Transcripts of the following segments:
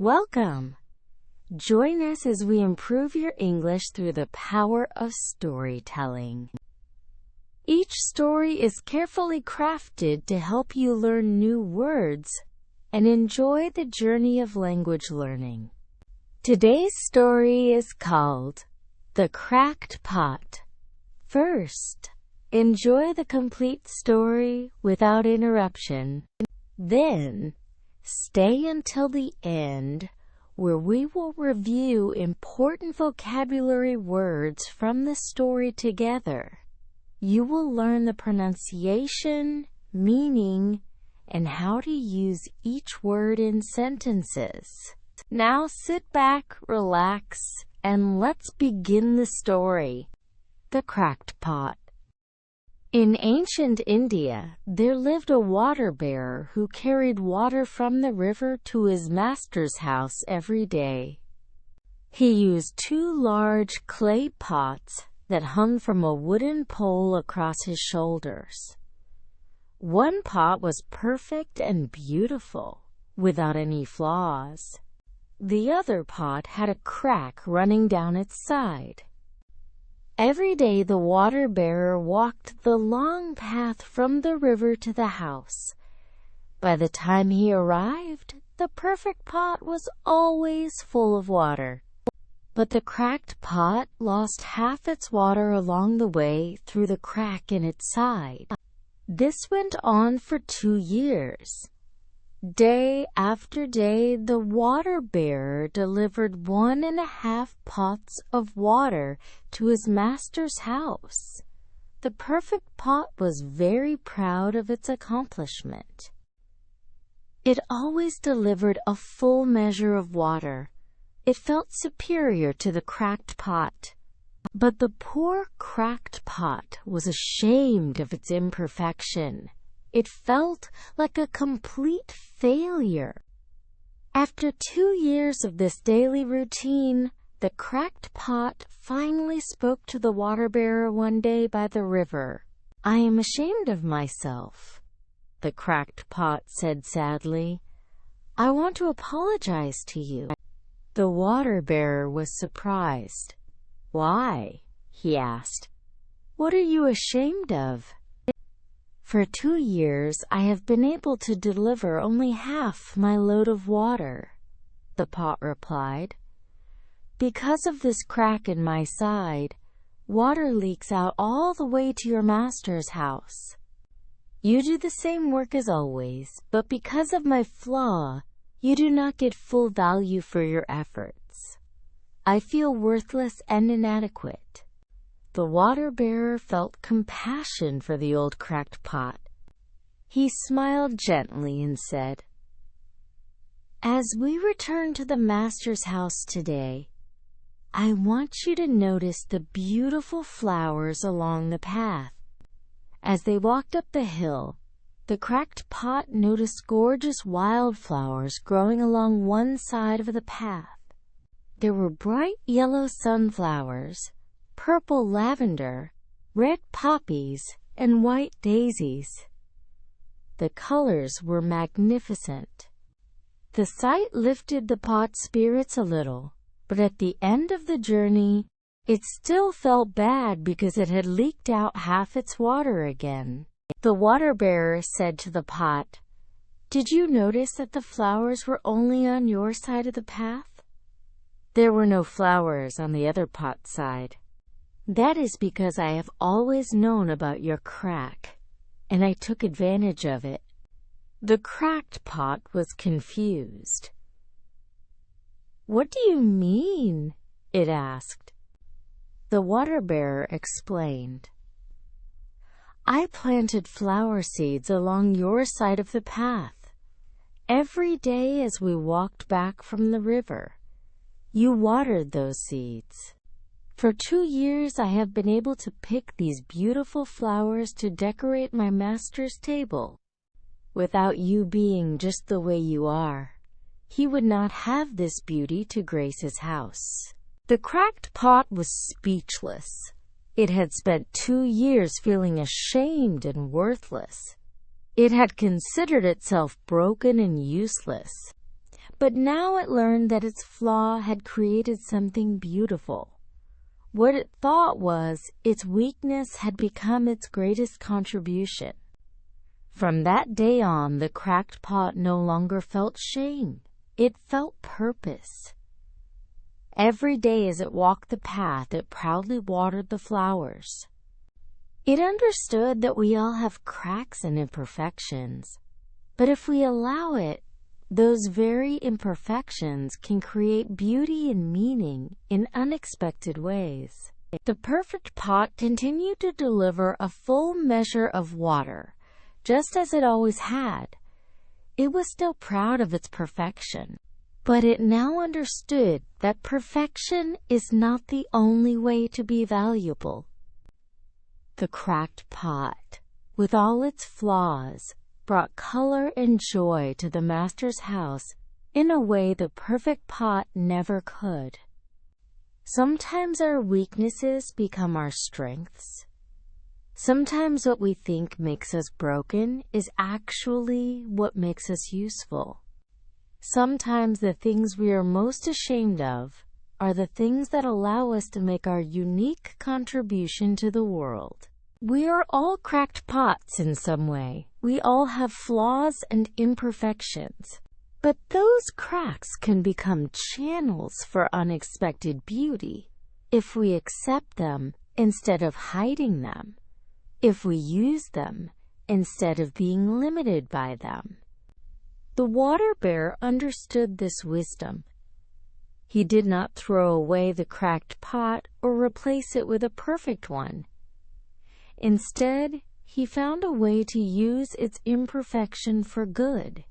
Welcome! Join us as we improve your English through the power of storytelling. Each story is carefully crafted to help you learn new words and enjoy the journey of language learning. Today's story is called The Cracked Pot. First, enjoy the complete story without interruption. Then, stay until the end, where we will review important vocabulary words from the story together. You will learn the pronunciation, meaning, and how to use each word in sentences. Now sit back, relax, and let's begin the story. The Cracked Pot. In ancient India, there lived a water-bearer who carried water from the river to his master's house every day. He used two large clay pots that hung from a wooden pole across his shoulders. One pot was perfect and beautiful, without any flaws. The other pot had a crack running down its side. Every day the water-bearer walked the long path from the river to the house. By the time he arrived, the perfect pot was always full of water. But the cracked pot lost half its water along the way through the crack in its side. This went on for 2 years. Day after day, the water-bearer delivered 1.5 pots of water to his master's house. The perfect pot was very proud of its accomplishment. It always delivered a full measure of water. It felt superior to the cracked pot. But the poor cracked pot was ashamed of its imperfection. It felt like a complete failure. After 2 years of this daily routine, the cracked pot finally spoke to the water-bearer one day by the river. "I am ashamed of myself," the cracked pot said sadly. "I want to apologize to you." The water-bearer was surprised. "Why?" he asked. "What are you ashamed of?" "For 2 years I have been able to deliver only half my load of water," the pot replied. "Because of this crack in my side, water leaks out all the way to your master's house. You do the same work as always, but because of my flaw, you do not get full value for your efforts. I feel worthless and inadequate." The water-bearer felt compassion for the old cracked pot. He smiled gently and said, "As we return to the master's house today, I want you to notice the beautiful flowers along the path." As they walked up the hill, the cracked pot noticed gorgeous wildflowers growing along one side of the path. There were bright yellow sunflowers, purple lavender, red poppies, and white daisies. The colors were magnificent. The sight lifted the pot's spirits a little, but at the end of the journey, it still felt bad because it had leaked out half its water again. The water-bearer said to the pot, "Did you notice that the flowers were only on your side of the path? There were no flowers on the other pot's side. That is because I have always known about your crack, and I took advantage of it." The cracked pot was confused. "What do you mean?" it asked. The water-bearer explained, "I planted flower seeds along your side of the path. Every day as we walked back from the river, you watered those seeds. For 2 years I have been able to pick these beautiful flowers to decorate my master's table. Without you being just the way you are, he would not have this beauty to grace his house." The cracked pot was speechless. It had spent 2 years feeling ashamed and worthless. It had considered itself broken and useless. But now it learned that its flaw had created something beautiful. What it thought was its weakness had become its greatest contribution. From that day on, the cracked pot no longer felt shame. It felt purpose. Every day as it walked the path, it proudly watered the flowers. It understood that we all have cracks and imperfections, but if we allow it, those very imperfections can create beauty and meaning in unexpected ways. The perfect pot continued to deliver a full measure of water, just as it always had. It was still proud of its perfection, but it now understood that perfection is not the only way to be valuable. The cracked pot, with all its flaws, brought color and joy to the master's house in a way the perfect pot never could. Sometimes our weaknesses become our strengths. Sometimes what we think makes us broken is actually what makes us useful. Sometimes the things we are most ashamed of are the things that allow us to make our unique contribution to the world. We are all cracked pots in some way. We all have flaws and imperfections. But those cracks can become channels for unexpected beauty if we accept them instead of hiding them, if we use them instead of being limited by them. The water bear understood this wisdom. He did not throw away the cracked pot or replace it with a perfect one. Instead, he found a way to use its imperfection for good.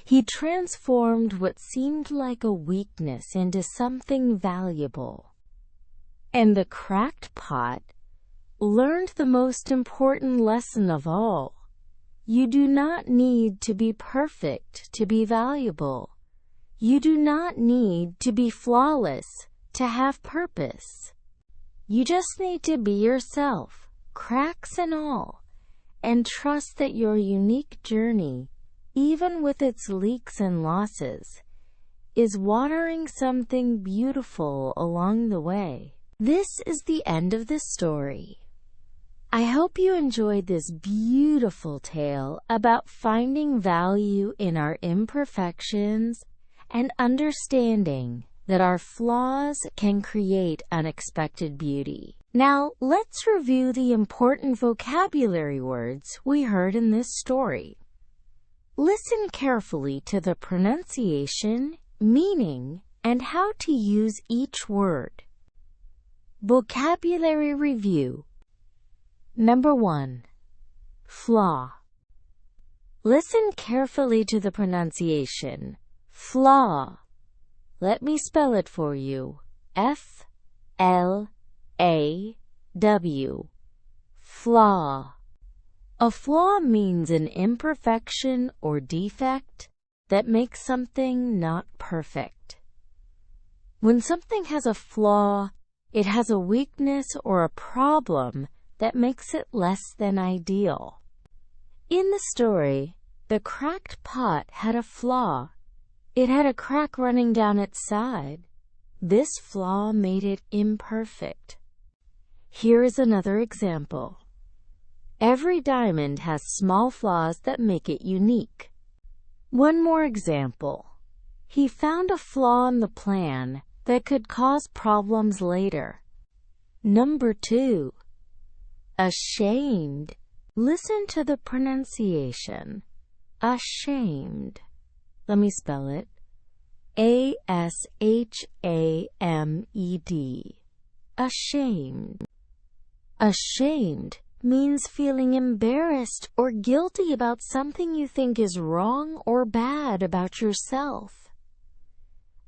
He transformed what seemed like a weakness into something valuable. And the cracked pot learned the most important lesson of all. You do not need to be perfect to be valuable. You do not need to be flawless to have purpose. You just need to be yourself, cracks and all, and trust that your unique journey, even with its leaks and losses, is watering something beautiful along the way. This is the end of the story. I hope you enjoyed this beautiful tale about finding value in our imperfections and understanding that our flaws can create unexpected beauty. Now, let's review the important vocabulary words we heard in this story. Listen carefully to the pronunciation, meaning, and how to use each word. Vocabulary review. Number 1. Flaw. Listen carefully to the pronunciation. Flaw. Let me spell it for you. F-L-A-W. Flaw. A flaw means an imperfection or defect that makes something not perfect. When something has a flaw, it has a weakness or a problem that makes it less than ideal. In the story, the cracked pot had a flaw. It had a crack running down its side. This flaw made it imperfect. Here is another example. Every diamond has small flaws that make it unique. One more example. He found a flaw in the plan that could cause problems later. Number 2. Ashamed. Listen to the pronunciation. Ashamed. Let me spell it. A-S-H-A-M-E-D. Ashamed. Ashamed means feeling embarrassed or guilty about something you think is wrong or bad about yourself.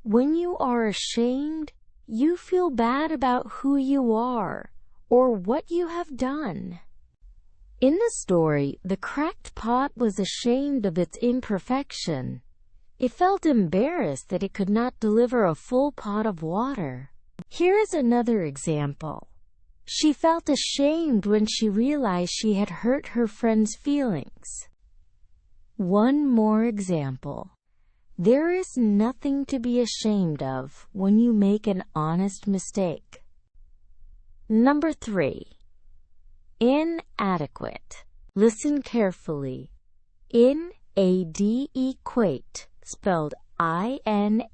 When you are ashamed, you feel bad about who you are or what you have done. In the story, the cracked pot was ashamed of its imperfection. It felt embarrassed that it could not deliver a full pot of water. Here is another example. She felt ashamed when she realized she had hurt her friend's feelings. One more example. There is nothing to be ashamed of when you make an honest mistake. Number 3. Inadequate. Listen carefully. Inadequate, spelled inadequate.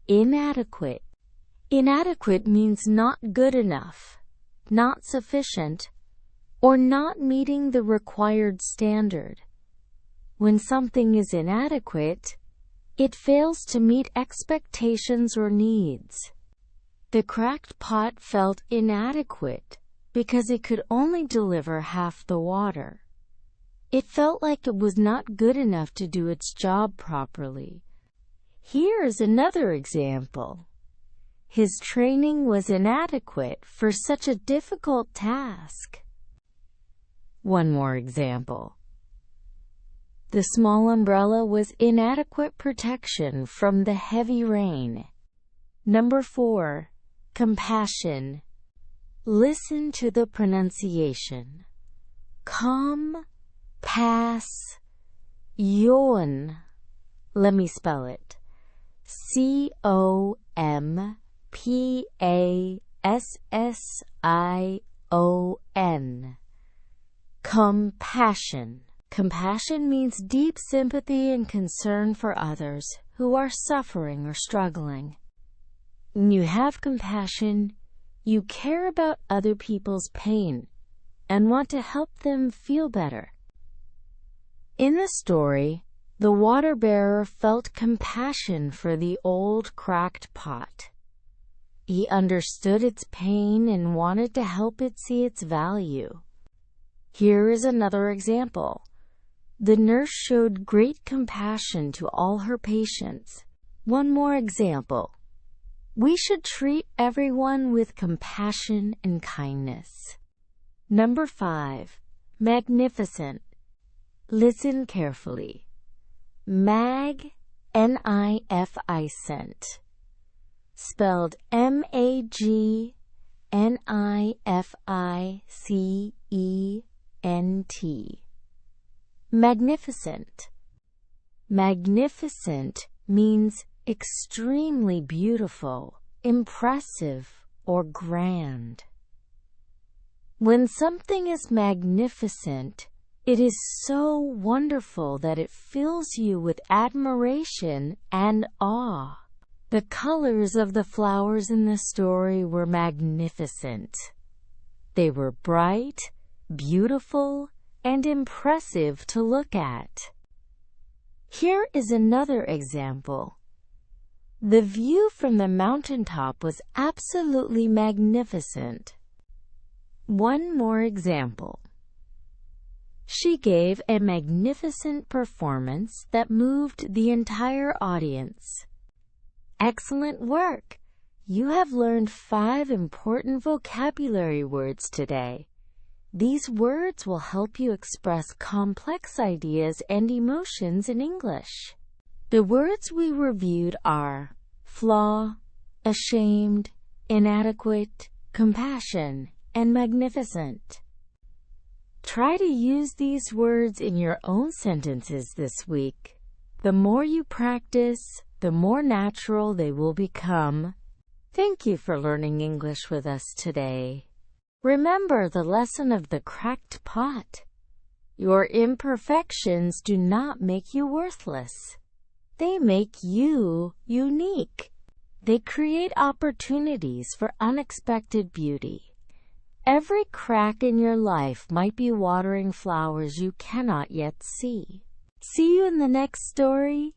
Inadequate. Inadequate means not good enough, not sufficient, or not meeting the required standard. When something is inadequate, it fails to meet expectations or needs. The cracked pot felt inadequate because it could only deliver half the water. It felt like it was not good enough to do its job properly. Here is another example. His training was inadequate for such a difficult task. One more example. The small umbrella was inadequate protection from the heavy rain. Number 4. Compassion. Listen to the pronunciation. Compassion. Let me spell it. Compassion. Compassion. Compassion means deep sympathy and concern for others who are suffering or struggling. When you have compassion, you care about other people's pain and want to help them feel better. In the story, the water bearer felt compassion for the old cracked pot. He understood its pain and wanted to help it see its value. Here is another example. The nurse showed great compassion to all her patients. One more example. We should treat everyone with compassion and kindness. Number 5. Magnificent. Listen carefully. Magnificent. Spelled Magnificent. Magnificent. Magnificent means extremely beautiful, impressive, or grand. When something is magnificent, it is so wonderful that it fills you with admiration and awe. The colors of the flowers in the story were magnificent. They were bright, beautiful, and impressive to look at. Here is another example. The view from the mountaintop was absolutely magnificent. One more example. She gave a magnificent performance that moved the entire audience. Excellent work! You have learned 5 important vocabulary words today. These words will help you express complex ideas and emotions in English. The words we reviewed are flaw, ashamed, inadequate, compassion, and magnificent. Try to use these words in your own sentences this week. The more you practice, the more natural they will become. Thank you for learning English with us today. Remember the lesson of the cracked pot. Your imperfections do not make you worthless. They make you unique. They create opportunities for unexpected beauty. Every crack in your life might be watering flowers you cannot yet see. See you in the next story.